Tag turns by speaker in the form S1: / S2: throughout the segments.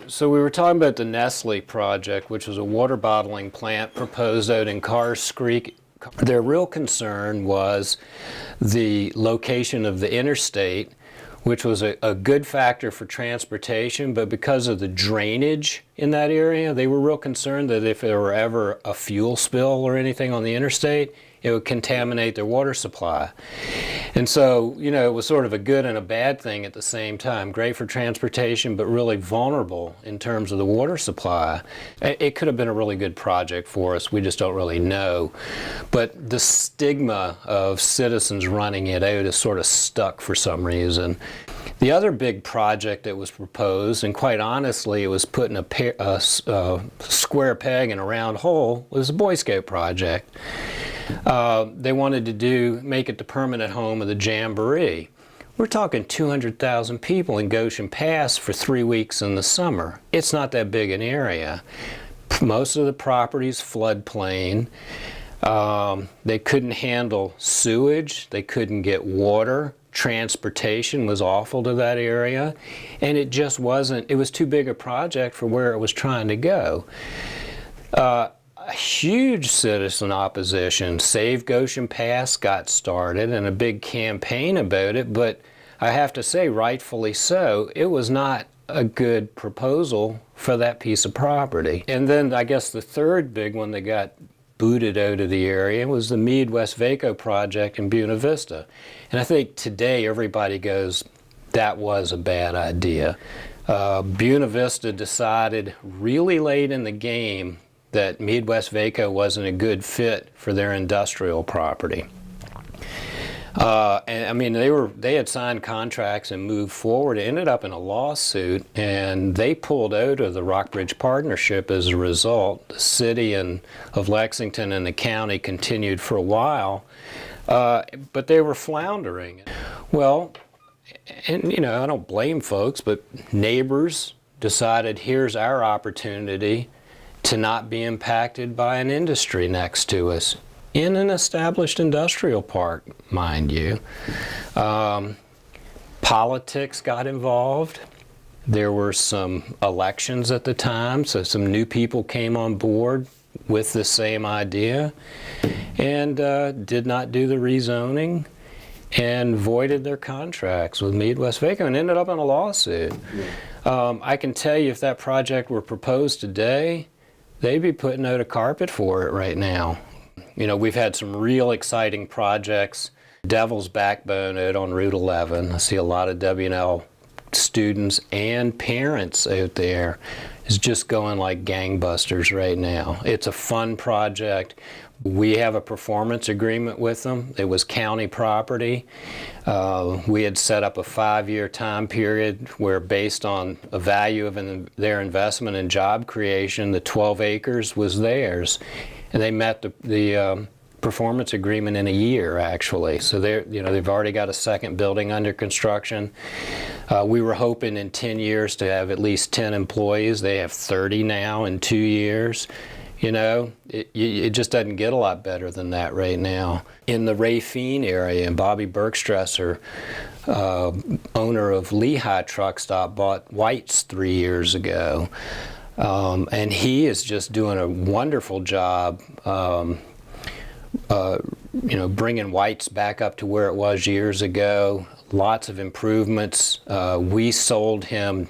S1: So we were talking about the Nestle project, which was a water bottling plant proposed out in Carrs Creek. Their real concern was the location of the interstate, which was a good factor for transportation, but because of the drainage in that area, they were real concerned that if there were ever a fuel spill or anything on the interstate, it would contaminate their water supply. And so, you know, it was sort of a good and a bad thing at the same time. Great for transportation, but really vulnerable in terms of the water supply. It could have been a really good project for us. We just don't really know. But the stigma of citizens running it out is sort of stuck for some reason. The other big project that was proposed, and quite honestly, it was putting a square peg in a round hole, was the Boy Scout project. They wanted to make it the permanent home of the Jamboree. We're talking 200,000 people in Goshen Pass for 3 weeks in the summer. It's not that big an area. Most of the property's floodplain. They couldn't handle sewage. They couldn't get water. Transportation was awful to that area. And it just wasn't, it was too big a project for where it was trying to go. A huge citizen opposition. Save Goshen Pass got started and a big campaign about it, but I have to say, rightfully so, it was not a good proposal for that piece of property. And then I guess the third big one that got booted out of the area was the Meade-Westvaco project in Buena Vista. And I think today everybody goes, that was a bad idea. Buena Vista decided really late in the game that Meade-Westvaco wasn't a good fit for their industrial property. And I mean, they had signed contracts and moved forward. It ended up in a lawsuit, and they pulled out of the Rockbridge Partnership as a result. The city of Lexington and the county continued for a while, but they were floundering. Well, and you know, I don't blame folks, but neighbors decided, here's our opportunity to not be impacted by an industry next to us in an established industrial park, mind you. Politics got involved. There were some elections at the time, so some new people came on board with the same idea and did not do the rezoning and voided their contracts with Meade-Westvaco and ended up in a lawsuit. I can tell you, if that project were proposed today, they'd be putting out a carpet for it right now. You know, we've had some real exciting projects. Devil's Backbone out on Route 11. I see a lot of W&L students and parents out there. Is just going like gangbusters right now. It's a fun project. We have a performance agreement with them. It was county property. We had set up a 5-year time period where, based on a value of their investment in job creation, the 12 acres was theirs. And they met the performance agreement in a year, actually. So they've already got a second building under construction. We were hoping in 10 years to have at least 10 employees. They have 30 now in 2 years. You know, it just doesn't get a lot better than that right now. In the Ray Feen area, and Bobby Bergstresser, owner of Lehigh Truck Stop, bought White's 3 years ago. And he is just doing a wonderful job, you know, bringing White's back up to where it was years ago. Lots of improvements. We sold him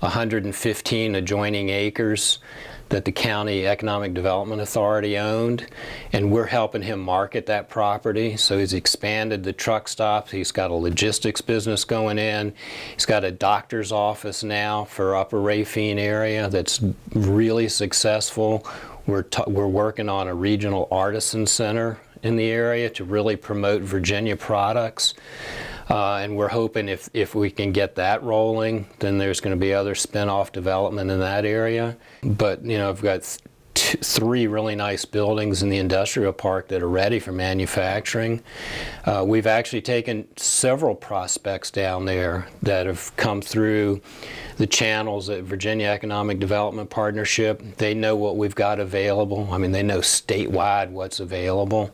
S1: 115 adjoining acres that the County Economic Development Authority owned, and we're helping him market that property. So he's expanded the truck stops. He's got a logistics business going in. He's got a doctor's office now for Upper Rafine area that's really successful. We're working on a regional artisan center in the area to really promote Virginia products. And we're hoping if we can get that rolling, then there's going to be other spin-off development in that area. But, you know, I've got three really nice buildings in the industrial park that are ready for manufacturing. We've actually taken several prospects down there that have come through the channels at Virginia Economic Development Partnership. They know what we've got available. I mean, they know statewide what's available,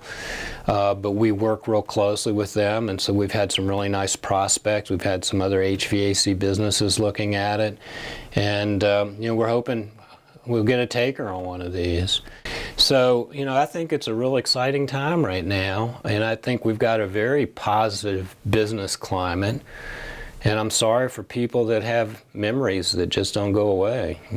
S1: but we work real closely with them, and so we've had some really nice prospects. We've had some other HVAC businesses looking at it, and you know, we're hoping we'll get a taker on one of these. So, you know, I think it's a real exciting time right now, and I think we've got a very positive business climate, and I'm sorry for people that have memories that just don't go away.